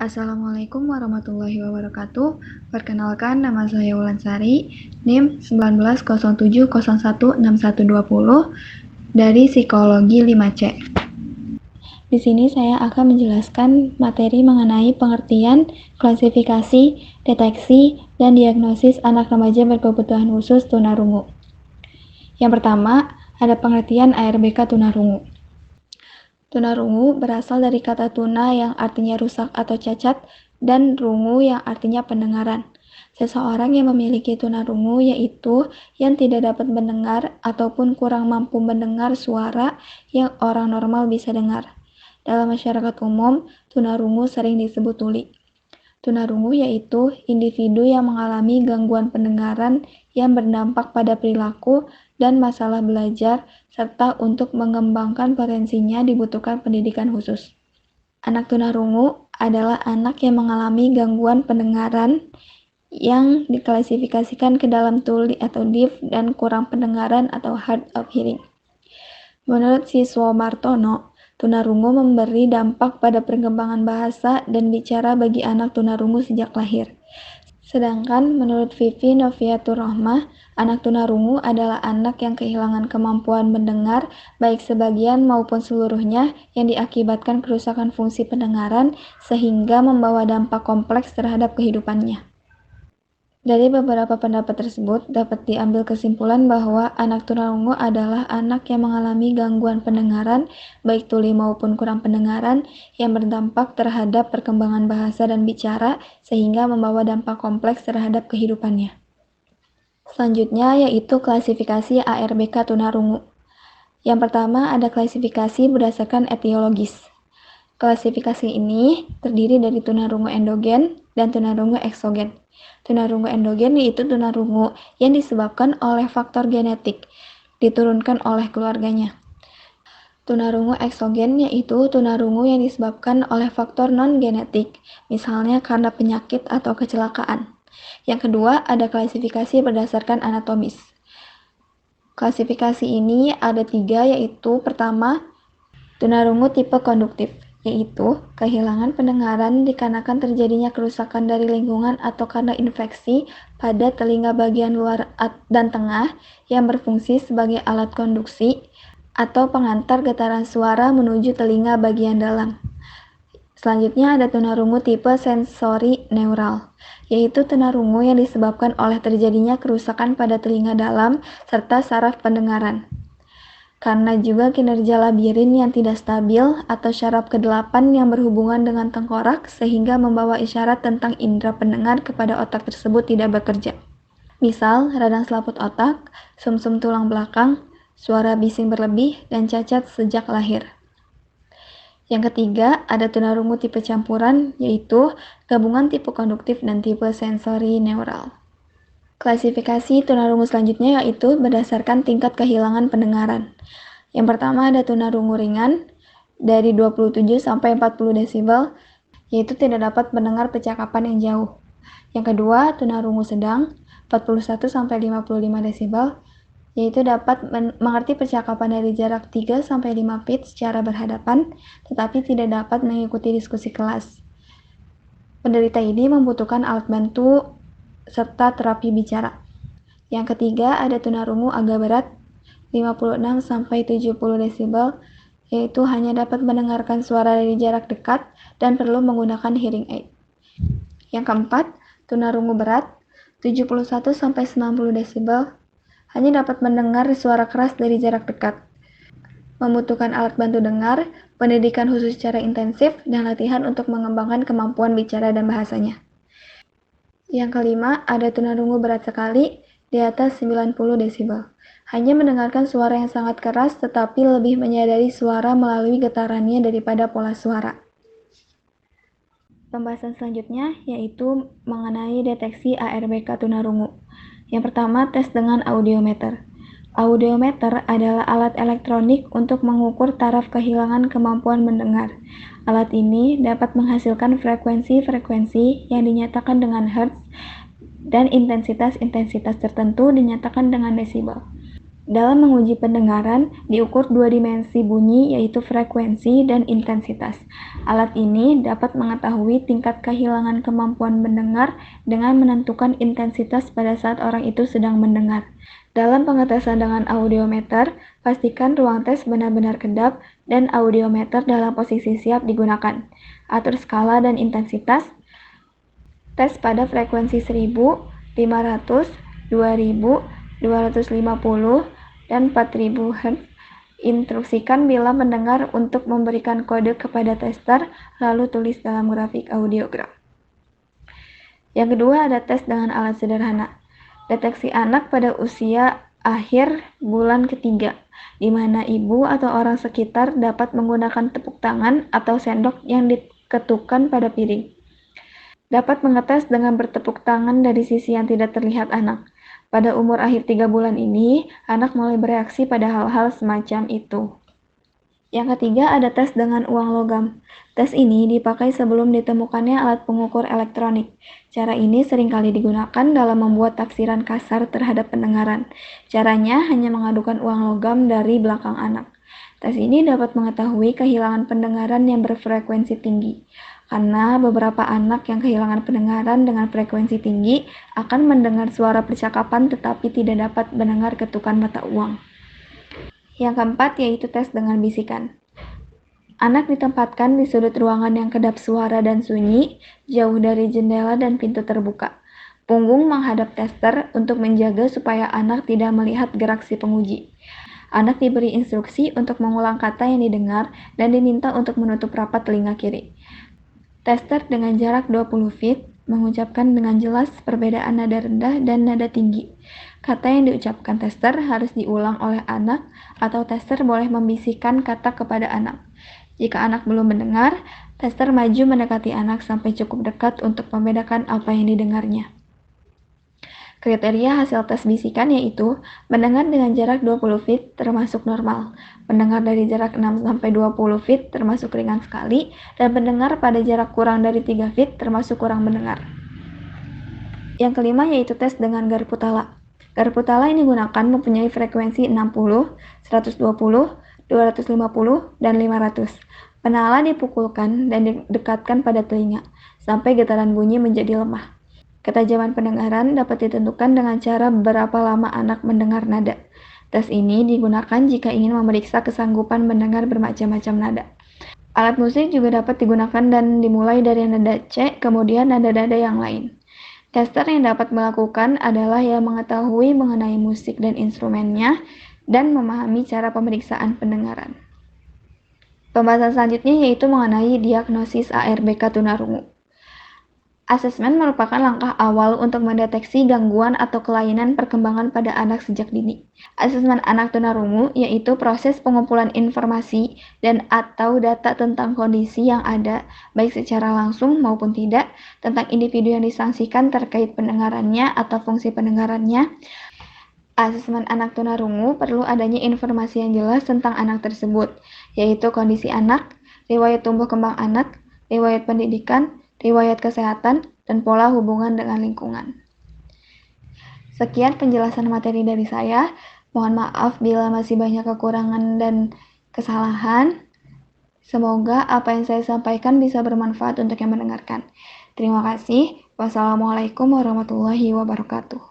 Assalamualaikum warahmatullahi wabarakatuh. Perkenalkan, nama saya Wulansari, NIM 1907016120 dari Psikologi 5C. Di sini saya akan menjelaskan materi mengenai pengertian, klasifikasi, deteksi, dan diagnosis anak remaja berkebutuhan khusus tunarungu. Yang pertama, ada pengertian ARBK tunarungu. Tunarungu berasal dari kata tuna yang artinya rusak atau cacat dan rungu yang artinya pendengaran. Seseorang yang memiliki tunarungu yaitu yang tidak dapat mendengar ataupun kurang mampu mendengar suara yang orang normal bisa dengar. Dalam masyarakat umum, tunarungu sering disebut tuli. Tunarungu yaitu individu yang mengalami gangguan pendengaran yang berdampak pada perilaku dan masalah belajar, serta untuk mengembangkan potensinya dibutuhkan pendidikan khusus. Anak tunarungu adalah anak yang mengalami gangguan pendengaran yang diklasifikasikan ke dalam tuli atau deaf dan kurang pendengaran atau hard of hearing. Menurut siswa Martono, tunarungu memberi dampak pada perkembangan bahasa dan bicara bagi anak tunarungu sejak lahir. Sedangkan menurut Vivi Noviatur Rohmah, anak tunarungu adalah anak yang kehilangan kemampuan mendengar baik sebagian maupun seluruhnya yang diakibatkan kerusakan fungsi pendengaran sehingga membawa dampak kompleks terhadap kehidupannya. Dari beberapa pendapat tersebut, dapat diambil kesimpulan bahwa anak tunarungu adalah anak yang mengalami gangguan pendengaran, baik tuli maupun kurang pendengaran, yang berdampak terhadap perkembangan bahasa dan bicara, sehingga membawa dampak kompleks terhadap kehidupannya. Selanjutnya yaitu klasifikasi ARBK tunarungu. Yang pertama ada klasifikasi berdasarkan etiologis. Klasifikasi ini terdiri dari tunarungu endogen dan tunarungu eksogen. Tunarungu endogen yaitu tunarungu yang disebabkan oleh faktor genetik, diturunkan oleh keluarganya. Tunarungu eksogen yaitu tunarungu yang disebabkan oleh faktor non-genetik, misalnya karena penyakit atau kecelakaan. Yang kedua, ada klasifikasi berdasarkan anatomis. Klasifikasi ini ada 3, yaitu pertama, tunarungu tipe konduktif, yaitu kehilangan pendengaran dikarenakan terjadinya kerusakan dari lingkungan atau karena infeksi pada telinga bagian luar dan tengah yang berfungsi sebagai alat konduksi atau pengantar getaran suara menuju telinga bagian dalam. Selanjutnya ada tunarungu tipe sensori neural, yaitu tunarungu yang disebabkan oleh terjadinya kerusakan pada telinga dalam serta saraf pendengaran. Karena juga kinerja labirin yang tidak stabil atau syaraf ke-8 yang berhubungan dengan tengkorak sehingga membawa isyarat tentang indera pendengar kepada otak tersebut tidak bekerja. Misal, radang selaput otak, sumsum tulang belakang, suara bising berlebih, dan cacat sejak lahir. Yang ketiga, ada tunarungu tipe campuran, yaitu gabungan tipe konduktif dan tipe sensori neural. Klasifikasi tunarungu selanjutnya yaitu berdasarkan tingkat kehilangan pendengaran. Yang pertama ada tunarungu ringan dari 27 sampai 40 desibel, yaitu tidak dapat mendengar percakapan yang jauh. Yang kedua, tunarungu sedang 41 sampai 55 desibel, yaitu dapat mengerti percakapan dari jarak 3 sampai 5 feet secara berhadapan, tetapi tidak dapat mengikuti diskusi kelas. Penderita ini membutuhkan alat bantu serta terapi bicara. Yang ketiga ada tunarungu agak berat 56 sampai 70 desibel, yaitu hanya dapat mendengarkan suara dari jarak dekat dan perlu menggunakan hearing aid. Yang keempat, tunarungu berat 71 sampai 90 desibel, hanya dapat mendengar suara keras dari jarak dekat. Membutuhkan alat bantu dengar, pendidikan khusus secara intensif, dan latihan untuk mengembangkan kemampuan bicara dan bahasanya. Yang kelima, ada tunarungu berat sekali di atas 90 desibel. Hanya mendengarkan suara yang sangat keras tetapi lebih menyadari suara melalui getarannya daripada pola suara. Pembahasan selanjutnya yaitu mengenai deteksi ARBK tunarungu. Yang pertama, tes dengan audiometer. Audiometer adalah alat elektronik untuk mengukur taraf kehilangan kemampuan mendengar. Alat ini dapat menghasilkan frekuensi-frekuensi yang dinyatakan dengan hertz dan intensitas-intensitas tertentu dinyatakan dengan desibel. Dalam menguji pendengaran, diukur dua dimensi bunyi yaitu frekuensi dan intensitas. Alat ini dapat mengetahui tingkat kehilangan kemampuan mendengar dengan menentukan intensitas pada saat orang itu sedang mendengar. Dalam pengetesan dengan audiometer, pastikan ruang tes benar-benar kedap dan audiometer dalam posisi siap digunakan. Atur skala dan intensitas. Tes pada frekuensi 1000, 500, 2000, 250, dan 4000 Hz. Instruksikan bila mendengar untuk memberikan kode kepada tester, lalu tulis dalam grafik audiogram. Yang kedua ada tes dengan alat sederhana. Deteksi anak pada usia akhir bulan ketiga, di mana ibu atau orang sekitar dapat menggunakan tepuk tangan atau sendok yang diketukkan pada piring. Dapat mengetes dengan bertepuk tangan dari sisi yang tidak terlihat anak. Pada umur akhir 3 bulan ini, anak mulai bereaksi pada hal-hal semacam itu. Yang ketiga ada tes dengan uang logam. Tes ini dipakai sebelum ditemukannya alat pengukur elektronik. Cara ini seringkali digunakan dalam membuat tafsiran kasar terhadap pendengaran. Caranya hanya mengadukan uang logam dari belakang anak. Tes ini dapat mengetahui kehilangan pendengaran yang berfrekuensi tinggi. Karena beberapa anak yang kehilangan pendengaran dengan frekuensi tinggi akan mendengar suara percakapan tetapi tidak dapat mendengar ketukan mata uang. Yang keempat yaitu tes dengan bisikan. Anak ditempatkan di sudut ruangan yang kedap suara dan sunyi, jauh dari jendela dan pintu terbuka. Punggung menghadap tester untuk menjaga supaya anak tidak melihat gerak si penguji. Anak diberi instruksi untuk mengulang kata yang didengar dan diminta untuk menutup rapat telinga kiri. Tester dengan jarak 20 feet mengucapkan dengan jelas perbedaan nada rendah dan nada tinggi. Kata yang diucapkan tester harus diulang oleh anak atau tester boleh membisikkan kata kepada anak. Jika anak belum mendengar, tester maju mendekati anak sampai cukup dekat untuk membedakan apa yang didengarnya. Kriteria hasil tes bisikan yaitu mendengar dengan jarak 20 feet termasuk normal, mendengar dari jarak 6-20 feet termasuk ringan sekali, dan mendengar pada jarak kurang dari 3 feet termasuk kurang mendengar. Yang kelima yaitu tes dengan garpu tala. Garpu tala ini digunakan mempunyai frekuensi 60, 120, 250, dan 500. Penala dipukulkan dan didekatkan pada telinga, sampai getaran bunyi menjadi lemah. Ketajaman pendengaran dapat ditentukan dengan cara berapa lama anak mendengar nada. Tes ini digunakan jika ingin memeriksa kesanggupan mendengar bermacam-macam nada. Alat musik juga dapat digunakan dan dimulai dari nada C, kemudian nada-nada yang lain. Tester yang dapat melakukan adalah yang mengetahui mengenai musik dan instrumennya dan memahami cara pemeriksaan pendengaran. Pembahasan selanjutnya yaitu mengenai diagnosis ARBK tunarungu. Asesmen merupakan langkah awal untuk mendeteksi gangguan atau kelainan perkembangan pada anak sejak dini. Asesmen anak tunarungu yaitu proses pengumpulan informasi dan atau data tentang kondisi yang ada, baik secara langsung maupun tidak, tentang individu yang disangsikan terkait pendengarannya atau fungsi pendengarannya. Asesmen anak tunarungu perlu adanya informasi yang jelas tentang anak tersebut, yaitu kondisi anak, riwayat tumbuh kembang anak, riwayat pendidikan, riwayat kesehatan, dan pola hubungan dengan lingkungan. Sekian penjelasan materi dari saya. Mohon maaf bila masih banyak kekurangan dan kesalahan. Semoga apa yang saya sampaikan bisa bermanfaat untuk yang mendengarkan. Terima kasih. Wassalamualaikum warahmatullahi wabarakatuh.